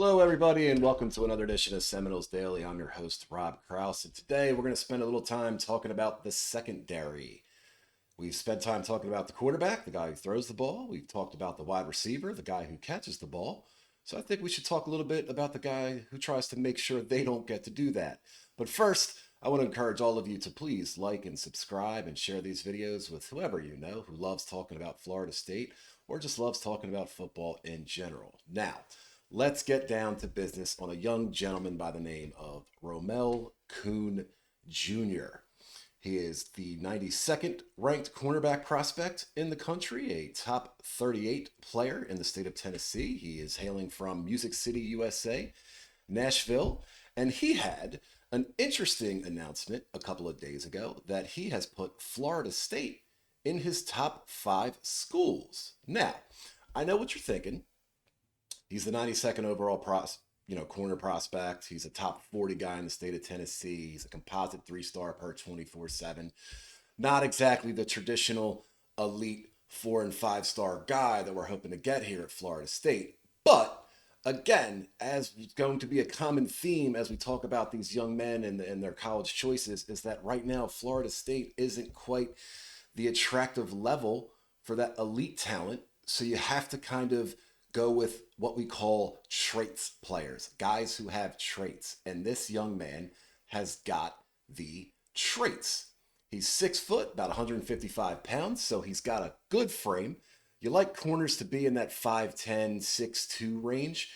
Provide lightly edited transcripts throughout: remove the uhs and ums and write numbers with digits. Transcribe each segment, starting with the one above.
Hello, everybody, and welcome to another edition of Seminoles Daily. I'm your host, Rob Krause, and today we're going to spend a little time talking about the secondary. We've spent time talking about the quarterback, the guy who throws the ball. We've talked about the wide receiver, the guy who catches the ball. So I think we should talk a little bit about the guy who tries to make sure they don't get to do that. But first, I want to encourage all of you to please like and subscribe and share these videos with whoever you know who loves talking about Florida State or just loves talking about football in general. Now, let's get down to business on a young gentleman by the name of Romel Kuhn Jr. He is the 92nd ranked cornerback prospect in the country, a top 38 player in the state of Tennessee. He is hailing from Music City, USA, Nashville, and he had an interesting announcement a couple of days ago that he has put Florida State in his top 5 schools. Now, I know what you're thinking. He's the 92nd overall corner prospect. He's a top 40 guy in the state of Tennessee. He's a composite 3-star per 24/7. Not exactly the traditional elite 4 and 5 star guy that we're hoping to get here at Florida State. But again, as is going to be a common theme as we talk about these young men and their college choices, is that right now Florida State isn't quite the attractive level for that elite talent. So you have to kind of go with what we call traits players, guys who have traits. And this young man has got the traits. He's 6 foot, about 155 pounds, so he's got a good frame. You like corners to be in that 5'10, 6'2 range.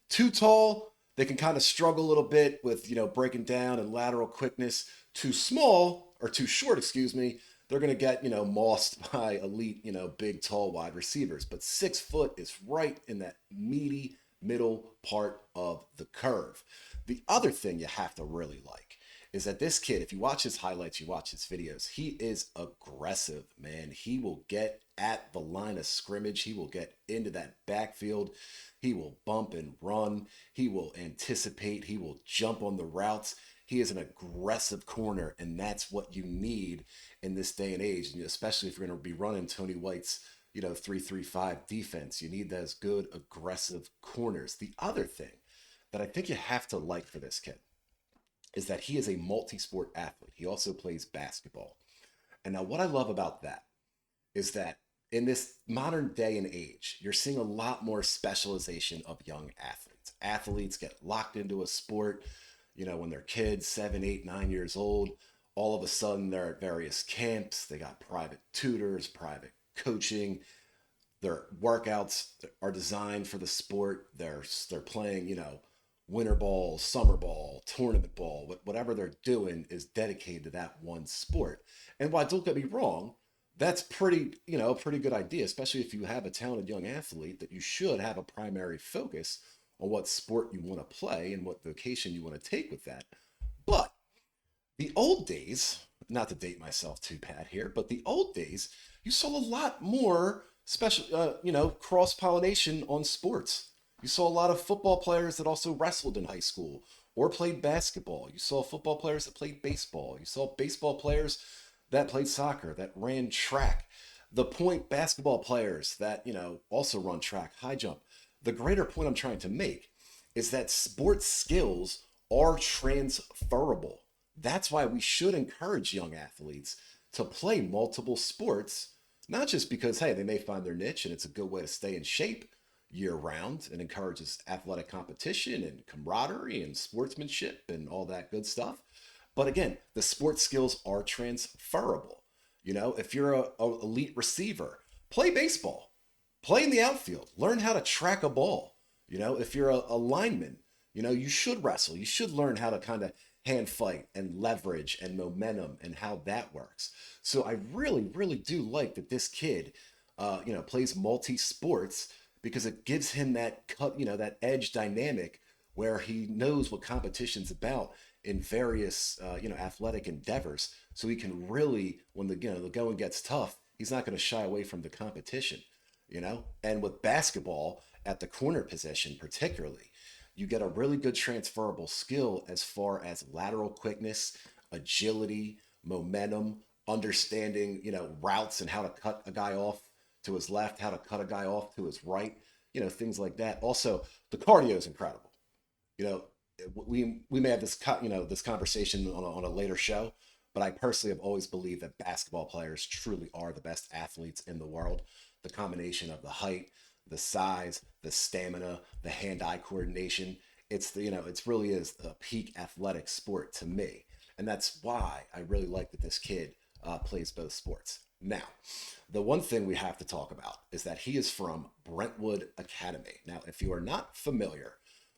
Too tall, they can kind of struggle a little bit with, breaking down and lateral quickness. Too small, or too short, excuse me, they're going to get, mossed by elite, big, tall wide receivers. But 6 foot is right in that meaty middle part of the curve. The other thing you have to really like is that this kid, if you watch his highlights, you watch his videos, he is aggressive, man. He will get at the line of scrimmage. He will get into that backfield. He will bump and run. He will anticipate. He will jump on the routes. He is an aggressive corner, and that's what you need in this day and age, and especially if you're going to be running Tony White's 3-3-5 defense. You need those good aggressive corners. The other thing that I think you have to like for this kid is that he is a multi-sport athlete. He also plays basketball. And now what I love about that is that in this modern day and age, you're seeing a lot more specialization of young athletes. Athletes get locked into a sport, when they're kids, 7, 8, 9 years old. All of a sudden, they're at various camps. They got private tutors, private coaching. Their workouts are designed for the sport. They're playing, winter ball, summer ball, tournament ball, whatever they're doing is dedicated to that one sport. And while don't get me wrong, that's a pretty good idea, especially if you have a talented young athlete, that you should have a primary focus on what sport you want to play and what vocation you want to take with that. But the old days, not to date myself too bad here, but the old days, you saw a lot more cross pollination on sports. You saw a lot of football players that also wrestled in high school or played basketball. You saw football players that played baseball. You saw baseball players that played soccer, that ran track. The point basketball players that, also run track, high jump. The greater point I'm trying to make is that sports skills are transferable. That's why we should encourage young athletes to play multiple sports, not just because, hey, they may find their niche and it's a good way to stay in shape year round and encourages athletic competition and camaraderie and sportsmanship and all that good stuff. But again, the sports skills are transferable. If you're a elite receiver, play baseball, play in the outfield, learn how to track a ball. If you're a lineman, you should wrestle. You should learn how to kind of hand fight and leverage and momentum and how that works. So I really, really do like that this kid, plays multi sports because it gives him that that edge dynamic where he knows what competition's about in various, athletic endeavors. So he can really, when the going gets tough, he's not going to shy away from the competition. And with basketball at the corner position, particularly, you get a really good transferable skill as far as lateral quickness, agility, momentum, understanding, routes and how to cut a guy off to his left, how to cut a guy off to his right, things like that. Also, the cardio is incredible. You know, we may have this conversation on a later show, but I personally have always believed that basketball players truly are the best athletes in the world. The combination of the height, the size, the stamina, the hand-eye coordination. It's really is a peak athletic sport to me, and that's why I really like that this kid plays both sports. Now, the one thing we have to talk about is that he is from Brentwood Academy. Now, if you are not familiar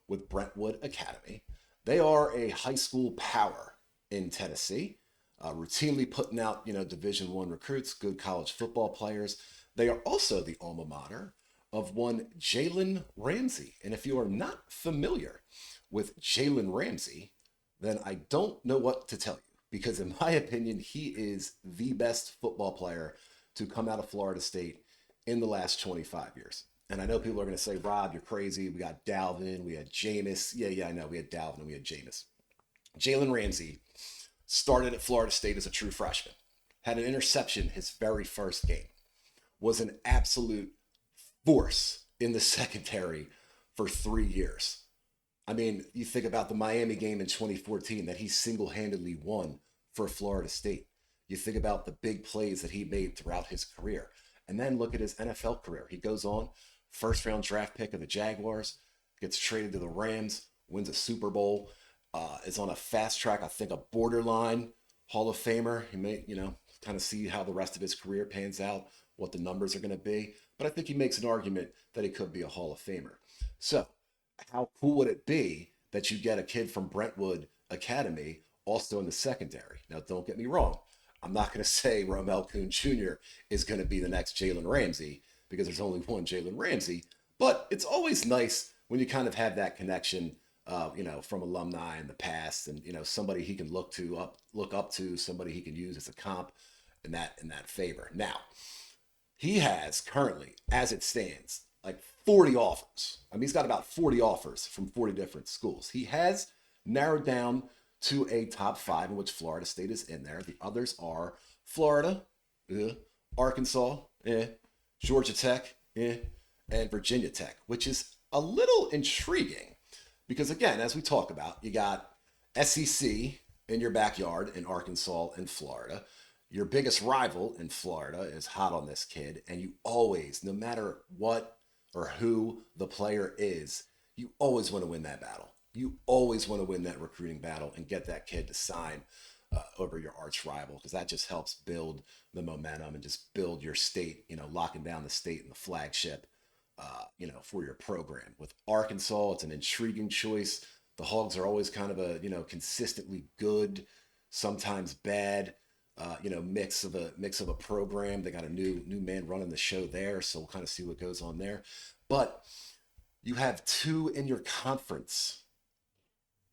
with Brentwood Academy, they are a high school power in Tennessee, routinely putting out Division One recruits, good college football players. They are also the alma mater of one Jalen Ramsey. And if you are not familiar with Jalen Ramsey, then I don't know what to tell you because, in my opinion, he is the best football player to come out of Florida State in the last 25 years. And I know people are going to say, Rob, you're crazy. We got Dalvin, we had Jameis. Yeah, I know. We had Dalvin and we had Jameis. Jalen Ramsey started at Florida State as a true freshman, had an interception his very first game, was an absolute force in the secondary for 3 years. I mean, you think about the Miami game in 2014 that he single handedly won for Florida State. You think about the big plays that he made throughout his career. And then look at his NFL career. He goes on, first round draft pick of the Jaguars, gets traded to the Rams, wins a Super Bowl, is on a fast track, I think a borderline Hall of Famer. He may, kind of see how the rest of his career pans out, what the numbers are going to be. But I think he makes an argument that he could be a Hall of Famer. So, how cool would it be that you get a kid from Brentwood Academy also in the secondary? Now, don't get me wrong. I'm not going to say Romel Kuhn Jr. is going to be the next Jalen Ramsey because there's only one Jalen Ramsey. But it's always nice when you kind of have that connection, from alumni in the past, and somebody he can look up to, somebody he can use as a comp in that favor. Now, he has currently, as it stands, like 40 offers. I mean, he's got about 40 offers from 40 different schools. He has narrowed down to a top five in which Florida State is in there. The others are Florida, Arkansas, Georgia Tech, and Virginia Tech, which is a little intriguing because, again, as we talk about, you got SEC in your backyard in Arkansas and Florida. Your biggest rival in Florida is hot on this kid, and you always, no matter what or who the player is, you always want to win that battle. You always want to win that recruiting battle and get that kid to sign over your arch rival because that just helps build the momentum and just build your state, locking down the state and the flagship, for your program. With Arkansas, it's an intriguing choice. The Hogs are always kind of a, consistently good, sometimes bad, mix of a program. They got a new man running the show there, so we'll kind of see what goes on there. But you have two in your conference.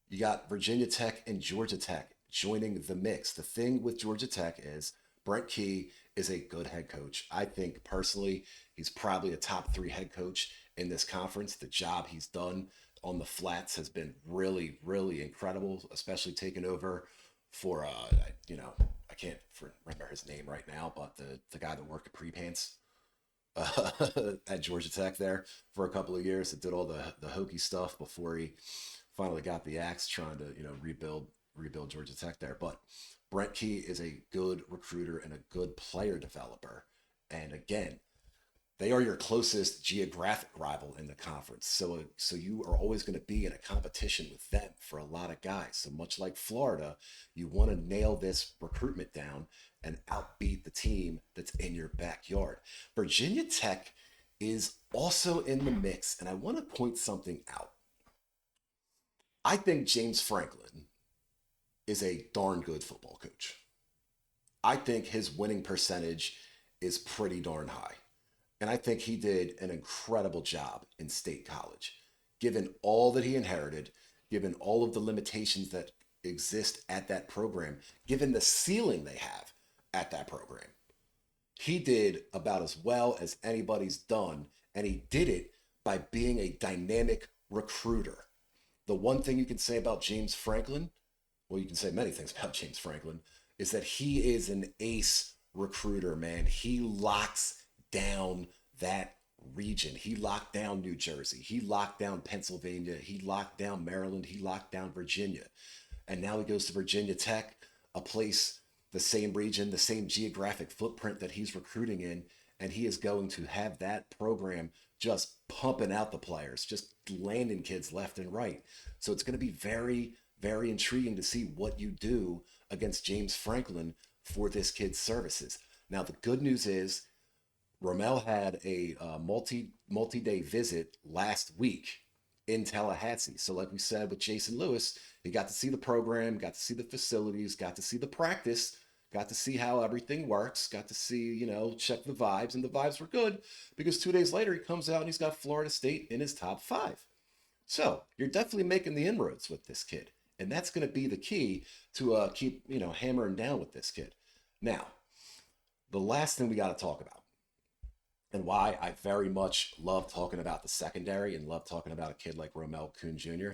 You got Virginia Tech and Georgia Tech joining the mix. The thing with Georgia Tech is Brent Key is a good head coach. I think personally, he's probably a top 3 head coach in this conference. The job he's done on the flats has been really, really incredible, especially taking over for, I can't remember his name right now, but the guy that worked at Pre-Pants at Georgia Tech there for a couple of years that did all the hokey stuff before he finally got the axe trying to, rebuild Georgia Tech there. But Brent Key is a good recruiter and a good player developer. And again, they are your closest geographic rival in the conference. So you are always going to be in a competition with them for a lot of guys. So much like Florida, you want to nail this recruitment down and outbeat the team that's in your backyard. Virginia Tech is also in the mix, and I want to point something out. I think James Franklin is a darn good football coach. I think his winning percentage is pretty darn high. And I think he did an incredible job in State College, given all that he inherited, given all of the limitations that exist at that program, given the ceiling they have at that program. He did about as well as anybody's done, and he did it by being a dynamic recruiter. The one thing you can say about James Franklin, well, you can say many things about James Franklin, is that he is an ace recruiter, man. He locks down that region. He locked down New Jersey. He locked down Pennsylvania. He locked down Maryland. He locked down Virginia. And now he goes to Virginia Tech, a place, the same region, the same geographic footprint that he's recruiting in. And he is going to have that program just pumping out the players, just landing kids left and right. So it's going to be very, very intriguing to see what you do against James Franklin for this kid's services. Now, the good news is Rommel had a multi-day visit last week in Tallahassee. So like we said with Jason Lewis, he got to see the program, got to see the facilities, got to see the practice, got to see how everything works, got to see, check the vibes, and the vibes were good because 2 days later he comes out and he's got Florida State in his top 5. So you're definitely making the inroads with this kid. And that's going to be the key to keep, hammering down with this kid. Now, the last thing we got to talk about, and why I very much love talking about the secondary and love talking about a kid like Rommel Kuhn Jr.,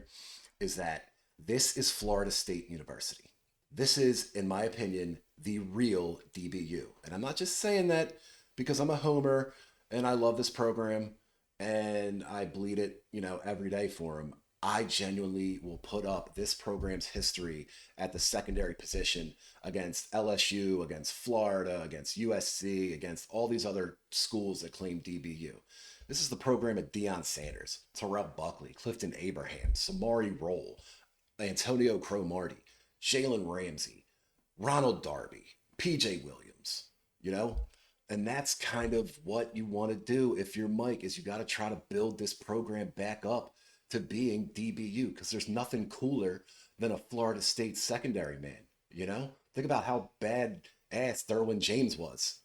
is that this is Florida State University. This is, in my opinion, the real DBU. And I'm not just saying that because I'm a homer and I love this program and I bleed it, every day for him. I genuinely will put up this program's history at the secondary position against LSU, against Florida, against USC, against all these other schools that claim DBU. This is the program of Deion Sanders, Terrell Buckley, Clifton Abraham, Samari Roll, Antonio Cromartie, Jalen Ramsey, Ronald Darby, PJ Williams, And that's kind of what you want to do if you're Mike, is you got to try to build this program back up to being DBU, because there's nothing cooler than a Florida State secondary man. Think about how badass Derwin James was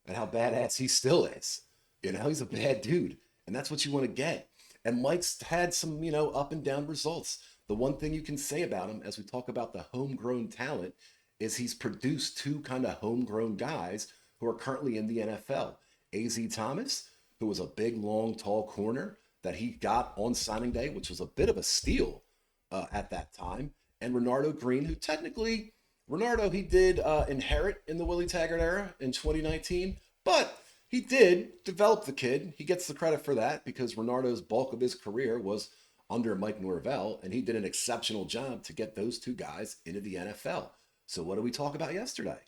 and how badass he still is. He's a bad dude, and that's what you want to get. And Mike's had some, up and down results. The one thing you can say about him, as we talk about the homegrown talent, is he's produced 2 kind of homegrown guys who are currently in the NFL. A.Z. Thomas, who was a big, long, tall corner that he got on signing day, which was a bit of a steal at that time. And Renardo Green, who technically, he did inherit in the Willie Taggart era in 2019, but he did develop the kid. He gets the credit for that because Renardo's bulk of his career was under Mike Norvell, and he did an exceptional job to get those 2 guys into the NFL. So what did we talk about yesterday?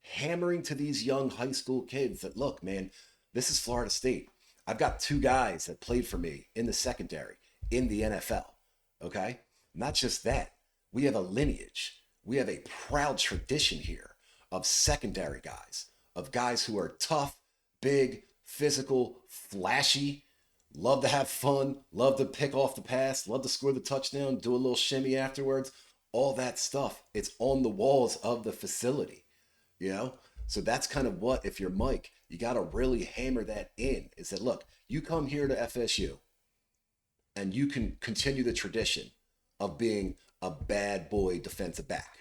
Hammering to these young high school kids that, look, man, this is Florida State. I've got 2 guys that played for me in the secondary in the NFL, okay? Not just that. We have a lineage. We have a proud tradition here of secondary guys, of guys who are tough, big, physical, flashy, love to have fun, love to pick off the pass, love to score the touchdown, do a little shimmy afterwards, all that stuff. It's on the walls of the facility, So that's kind of what, if you're Mike, you got to really hammer that in, is that, look, you come here to FSU and you can continue the tradition of being a bad boy defensive back.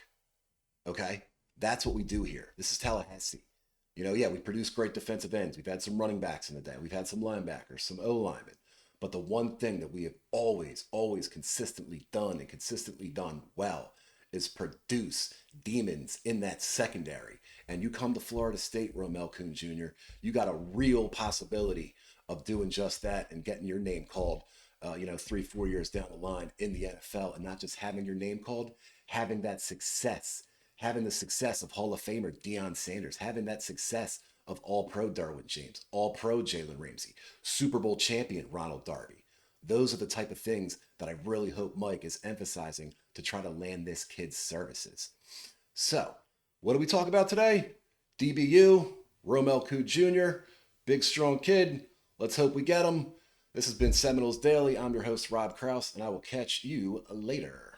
Okay? That's what we do here. This is Tallahassee. We produce great defensive ends. We've had some running backs in the day. We've had some linebackers, some O-linemen. But the one thing that we have always, always consistently done well is produce demons in that secondary. And you come to Florida State, Rommel Kuhn Jr., you got a real possibility of doing just that and getting your name called, 3-4 years down the line in the NFL, and not just having your name called, having that success, having the success of Hall of Famer Deion Sanders, having that success of All-Pro Derwin James, All-Pro Jalen Ramsey, Super Bowl champion Ronald Darby. Those are the type of things that I really hope Mike is emphasizing to try to land this kid's services. So, what do we talk about today? DBU, Rommel Kuhn Jr., big, strong kid. Let's hope we get him. This has been Seminoles Daily. I'm your host, Rob Krause, and I will catch you later.